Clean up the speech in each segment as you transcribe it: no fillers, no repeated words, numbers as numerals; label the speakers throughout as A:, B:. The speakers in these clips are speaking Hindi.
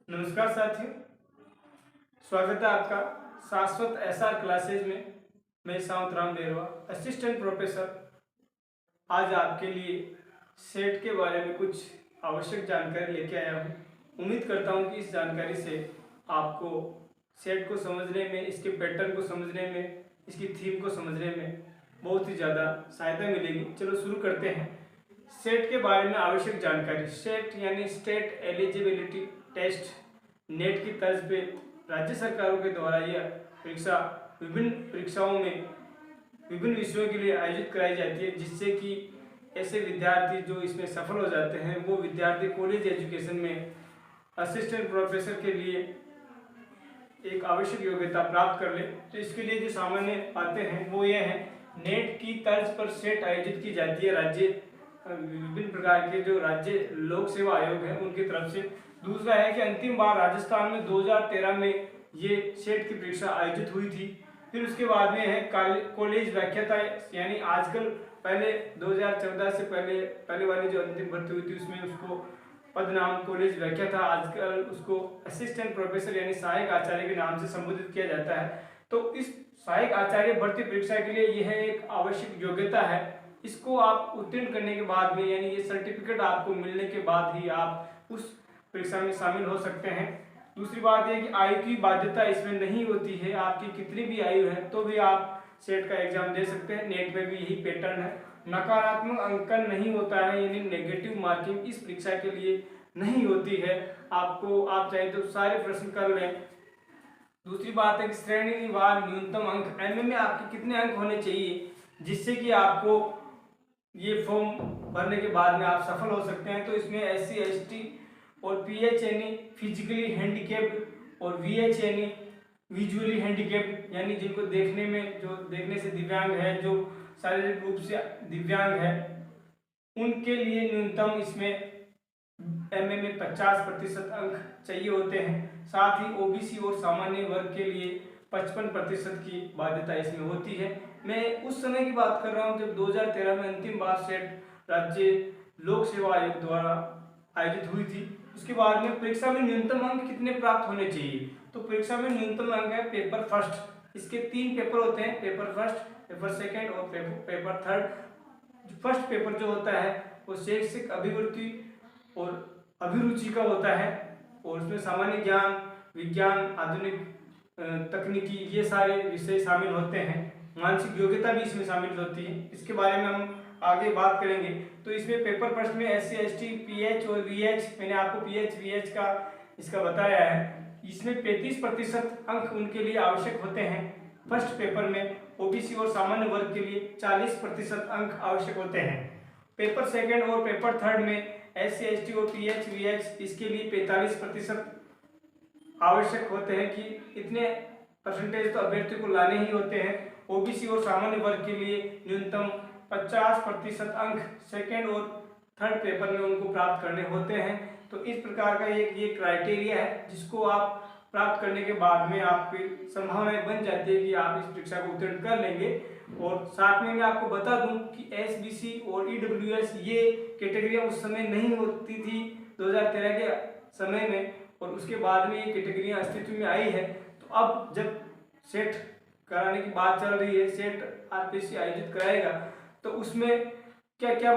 A: नमस्कार साथियों, स्वागत है आपका शाश्वत एसआर क्लासेज में। मैं साउंत राम बेरवा, असिस्टेंट प्रोफेसर, आज आपके लिए सेट के बारे में कुछ आवश्यक जानकारी लेके आया हूँ। उम्मीद करता हूँ कि इस जानकारी से आपको सेट को समझने में, इसके पैटर्न को समझने में, इसकी थीम को समझने में बहुत ही ज़्यादा सहायता मिलेगी। चलो शुरू करते हैं। सेट के बारे में आवश्यक जानकारी। सेट यानी स्टेट एलिजिबिलिटी टेस्ट, नेट की तर्ज पे राज्य सरकारों के द्वारा यह परीक्षा विभिन्न परीक्षाओं में विभिन्न विषयों के लिए आयोजित कराई जाती है, जिससे कि ऐसे विद्यार्थी जो इसमें सफल हो जाते हैं वो विद्यार्थी कॉलेज एजुकेशन में असिस्टेंट प्रोफेसर के लिए एक आवश्यक योग्यता प्राप्त कर ले। तो इसके लिए जो सामान्य बातें हैं वो ये हैं, नेट की तर्ज पर सेट आयोजित की जाती है राज्य विभिन्न प्रकार के जो राज्य लोक सेवा आयोग है उनकी तरफ से। दूसरा है कि अंतिम बार राजस्थान में 2013 में ये सेट की परीक्षा आयोजित हुई थी। फिर उसके बाद में है कॉलेज व्याख्याता, यानी आजकल पहले 2014 से पहले वाली जो अंतिम भर्ती हुई थी उसमें उसको पद नाम कॉलेज व्याख्याता, आजकल उसको असिस्टेंट प्रोफेसर यानी सहायक आचार्य के नाम से संबोधित किया जाता है। तो इस सहायक आचार्य भर्ती परीक्षा के लिए यह एक आवश्यक योग्यता है। इसको आप उत्तीर्ण करने के बाद में, यानी ये सर्टिफिकेट आपको मिलने के बाद ही आप उस परीक्षा में शामिल हो सकते हैं। दूसरी बात यह कि आयु की बाध्यता इसमें नहीं होती है, आपकी कितनी भी आयु है तो भी आप सेट का एग्जाम दे सकते हैं। नेट में भी यही पैटर्न है। नकारात्मक अंकन नहीं होता है, यानी नेगेटिव मार्किंग इस परीक्षा के लिए नहीं होती है। आपको आप चाहे तो सारे प्रश्न कर लें। दूसरी बात है कि श्रेणीवार न्यूनतम अंक, एमए में आपके कितने अंक होने चाहिए जिससे कि आपको ये फॉर्म भरने के बाद में आप सफल हो सकते हैं। तो इसमें SC ST और PH यानी फिजिकली हैंडीकेप्ड और VH यानी विजुअली हैंडीकेप्ड, यानी जिनको देखने में, जो देखने से दिव्यांग है, जो शारीरिक रूप से दिव्यांग है, उनके लिए न्यूनतम इसमें एमए में 50% अंक चाहिए होते हैं। साथ ही OBC और सामान्य वर्ग के लिए 55% की बाध्यता इसमें होती है। मैं उस समय की बात कर रहा हूँ जब 2013 में अंतिम बार सेट राज्य लोक सेवा आयोग द्वारा आयोजित हुई थी। उसके बाद में परीक्षा में न्यूनतम अंक कितने प्राप्त होने चाहिए, तो परीक्षा में न्यूनतम अंक है पेपर फर्स्ट। इसके 3 पेपर होते हैं, पेपर फर्स्ट, पेपर सेकेंड और पेपर थर्ड। फर्स्ट पेपर जो होता है वो शैक्षिक अभिवृत्ति और अभिरुचि का होता है, और उसमें सामान्य ज्ञान, विज्ञान, आधुनिक तकनीकी, ये सारे विषय शामिल होते हैं। मानसिक योग्यता भी इसमें शामिल होती है, इसके बारे में हम आगे बात करेंगे। तो इसमें पेपर फर्स्ट में SC ST PH और VH, मैंने आपको PH VH का इसका बताया है। इसमें 35% अंक उनके लिए आवश्यक होते हैं फर्स्ट पेपर में। OBC और सामान्य वर्ग के लिए 40% अंक आवश्यक होते हैं। पेपर सेकेंड और पेपर थर्ड में SC ST और PH VH इसके लिए 45% आवश्यक होते हैं कि इतने परसेंटेज तो अभ्यर्थी को लाने ही होते हैं। OBC और सामान्य वर्ग के लिए न्यूनतम 50% अंक सेकेंड और थर्ड पेपर में उनको प्राप्त करने होते हैं। तो इस प्रकार का ये क्राइटेरिया है जिसको आप प्राप्त करने के बाद में आपकी संभावनाएं बन जाती है कि आप इस परीक्षा को उत्तीर्ण कर लेंगे। और साथ में मैं आपको बता दूं कि SBC और EWS ये कैटेगरियां उस समय नहीं होती थी 2013 के समय में, और उसके बाद में ये कैटेगरियां अस्तित्व में आई है। तो अब जब सेट कराने की बात चल रही है, सेट RPSC आयोजित कराएगा, तो उसमें क्या क्या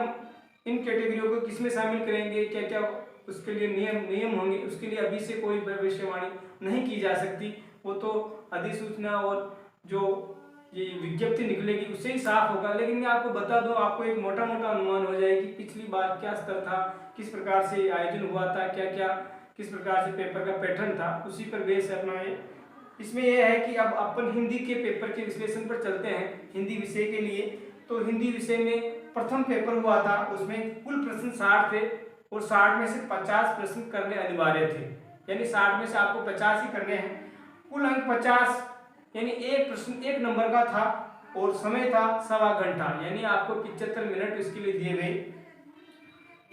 A: इन कैटेगरियों को किसमें शामिल करेंगे, क्या क्या उसके लिए नियम होंगे, उसके लिए अभी से कोई भविष्यवाणी नहीं की जा सकती। वो तो अधिसूचना और जो ये विज्ञप्ति निकलेगी उससे ही साफ होगा। लेकिन मैं आपको बता दूं, आपको एक मोटा मोटा अनुमान हो जाए कि पिछली बार क्या स्तर था, किस प्रकार से आयोजन हुआ था, क्या क्या किस प्रकार से पेपर का पैटर्न था, उसी पर बेस अपना ये। इसमें यह है कि अब अपन हिंदी के पेपर के विश्लेषण पर चलते हैं। हिंदी विषय के लिए, तो हिंदी विषय में प्रथम पेपर हुआ था, उसमें कुल प्रश्न 60 थे और 60 में से 50 प्रश्न करने अनिवार्य थे, यानी 60 में से आपको 50 ही करने हैं। कुल अंक 50, यानी एक प्रश्न 1 नंबर का था और समय था 1.25 घंटा, यानी आपको 75 मिनट इसके लिए दिए गए।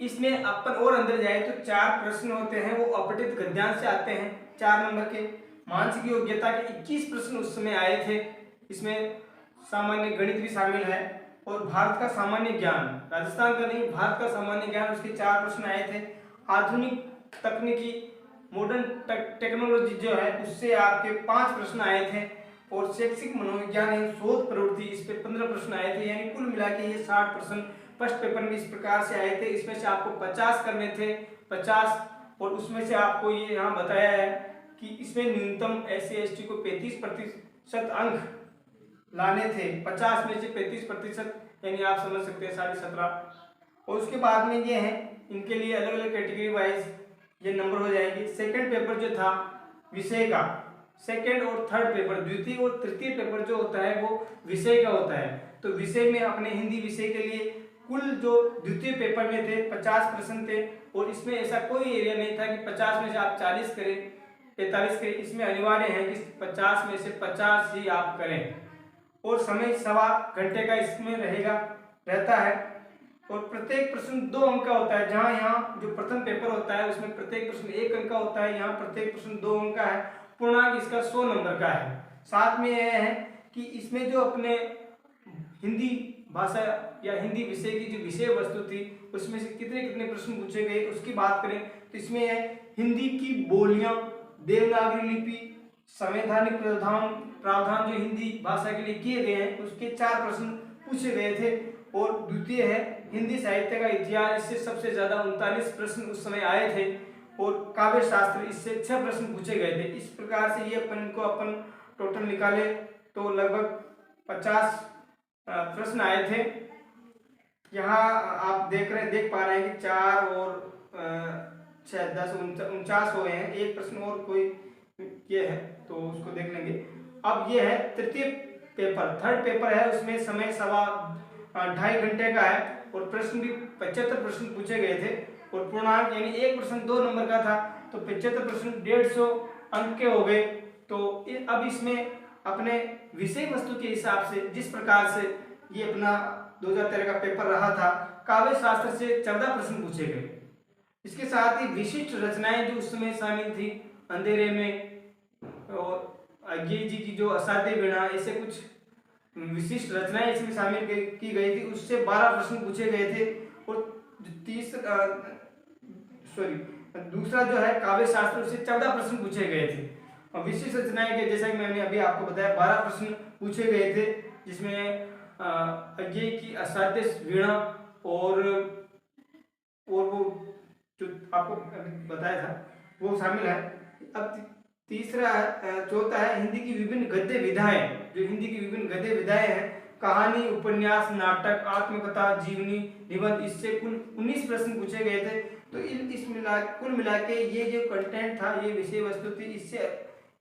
A: इसमें अपन और अंदर जाए तो 4 प्रश्न होते हैं, वो अपठित गद्यांश से आते हैं 4 नंबर के। मानसिक योग्यता के 21 प्रश्न उस समय आए थे, इसमें सामान्य गणित भी शामिल है। और भारत का सामान्य ज्ञान, राजस्थान का नहीं, भारत का सामान्य ज्ञान, उसके 4 प्रश्न आए थे। आधुनिक तकनीकी मॉडर्न टेक्नोलॉजी जो है उससे आपके 5 प्रश्न आए थे, और शैक्षिक मनोविज्ञान एवं शोध प्रवृत्ति इस पे 15 प्रश्न आए थे, यानी कुल मिला के ये 60 प्रश्न फर्स्ट पेपर में इस प्रकार से आए थे। इसमें से आपको 50 करने थे, 50, और उसमें से आपको ये यहाँ बताया है कि इसमें न्यूनतम SC/ST को 35% अंक लाने थे, 50 में से 35%, यानी आप समझ सकते हैं 17.5। और उसके बाद में ये है, इनके लिए अलग अलग कैटेगरी वाइज ये नंबर हो जाएंगे। सेकंड पेपर जो था विषय का, सेकंड और थर्ड पेपर, द्वितीय और तृतीय पेपर जो होता है वो विषय का होता है। तो विषय में अपने हिंदी विषय के लिए कुल जो द्वितीय पेपर में थे 50 प्रश्न थे, और इसमें ऐसा कोई एरिया नहीं था कि 50 में से आप 40 करें, 45 करें। इसमें अनिवार्य है कि 50 में से 50 ही आप करें, और समय 1.25 घंटे का इसमें रहता है, और प्रत्येक प्रश्न 2 अंक का होता है। जहां यहाँ जो प्रथम पेपर होता है उसमें प्रत्येक प्रश्न 1 अंक का होता है, यहाँ प्रत्येक प्रश्न 2 अंक का है। पूर्णांक इसका 100 नंबर का है। साथ में यह है कि इसमें जो अपने हिंदी भाषा या हिंदी विषय की जो विषय वस्तु थी उसमें से कितने कितने प्रश्न पूछे गए उसकी बात करें तो इसमें है हिंदी की बोलियां, देवनागरी लिपि, संवैधानिक प्रावधान जो हिंदी भाषा के लिए किए गए हैं उसके 4 प्रश्न पूछे गए थे। और द्वितीय है हिंदी साहित्य का इतिहास, इससे सबसे ज्यादा 39 प्रश्न उस समय आए थे, और काव्य शास्त्र इससे 6 प्रश्न पूछे गए थे। इस प्रकार से ये अपन टोटल निकाले तो लगभग 50 प्रश्न आए थे। यहाँ आप देख पा रहे हैं कि 4 और 6 10 49 हुए हैं। एक प्रश्न और कोई ये है तो उसको देख लेंगे। अब ये है तृतीय पेपर, थर्ड पेपर है, उसमें समय 2.5 घंटे का है, और प्रश्न भी 75 प्रश्न पूछे गए थे, और पूर्णांक यानी एक प्रश्न 2 नंबर का था तो 75 प्रश्न 150 अंक के हो गए। तो अब इसमें अपने विषय वस्तु के हिसाब से जिस प्रकार से ये अपना 2013 का पेपर रहा था, काव्य शास्त्र से 14 प्रश्न पूछे गए। इसके साथ ही विशिष्ट रचनाएं जो उस समय शामिल थी, अंधेरे में और अज्ञे जी की जो असाध्य वीणा, ऐसे कुछ विशिष्ट रचनाएं इसमें शामिल की गई थी, उससे 12 प्रश्न पूछे गए थे। और दूसरा जो है काव्य शास्त्र, उससे 14 प्रश्न पूछे गए थे। और विशिष्ट रचनाएं के जैसा कि मैंने अभी आपको बताया 12 प्रश्न पूछे गए थे, जिसमें अज्ञे की असाध्य वीणा और वो जो आपको बताया था वो शामिल है। अब चौथा है हिंदी की विभिन्न गद्य विधाएं, जो हिंदी की विभिन्न गद्य विधाएं हैं, कहानी, उपन्यास, नाटक, आत्मकथा, जीवनी, निबंध, इससे कुल 19 प्रश्न पूछे गए थे। तो कुल मिला के ये जो कंटेंट था, ये विषय वस्तु थी, इससे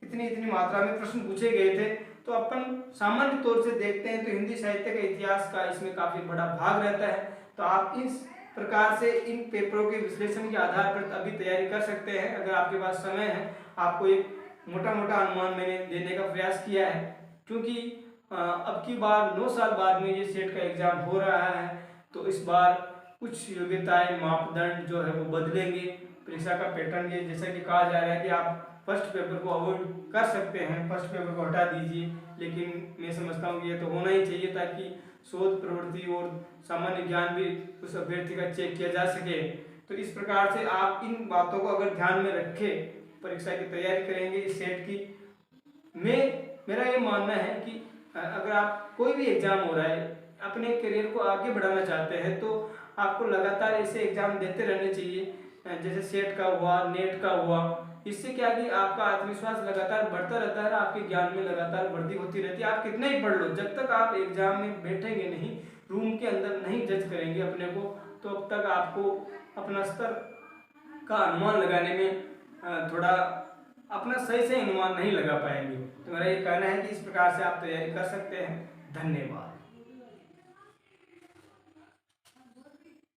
A: इतनी मात्रा में प्रश्न पूछे गए थे। तो अपन सामान्य तौर से देखते हैं तो हिंदी साहित्य का इतिहास का इसमें काफी बड़ा भाग रहता है। तो आप इस प्रकार से इन पेपरों के विश्लेषण के आधार पर अभी तैयारी कर सकते हैं। अगर आपके पास समय है, आपको एक मोटा अनुमान मैंने देने का प्रयास किया है, क्योंकि अब की बार 9 साल बाद में ये सेट का एग्जाम हो रहा है, तो इस बार कुछ योग्यताएं, मापदंड जो है वो बदलेंगे। परीक्षा का पैटर्न ये जैसा कि कहा जा रहा है कि आप फर्स्ट पेपर को अवॉइड कर सकते हैं, फर्स्ट पेपर को हटा दीजिए, लेकिन मैं समझता हूँ कि ये तो होना ही चाहिए ताकि शोध प्रवृत्ति और सामान्य ज्ञान भी उस अभ्यर्थी का चेक किया जा सके। तो इस प्रकार से आप इन बातों को अगर ध्यान में रखें, परीक्षा की तैयारी करेंगे इस सेट की। मेरा ये मानना है कि अगर आप कोई भी एग्जाम हो रहा है, अपने करियर को आगे बढ़ाना चाहते हैं, तो आपको लगातार ऐसे एग्जाम देते रहने चाहिए, जैसे सेट का हुआ, नेट का हुआ। इससे क्या कि आपका आत्मविश्वास लगातार बढ़ता रहता है, आपके ज्ञान में लगातार वृद्धि होती रहती है। आप कितना ही पढ़ लो, जब तक आप एग्जाम में बैठेंगे नहीं, रूम के अंदर नहीं जज करेंगे अपने को, तो अब तक आपको अपना स्तर का अनुमान लगाने में थोड़ा अपना सही से अनुमान नहीं लगा पाएंगे। तो मेरा ये कहना है कि इस प्रकार से आप तैयारी कर सकते हैं। धन्यवाद।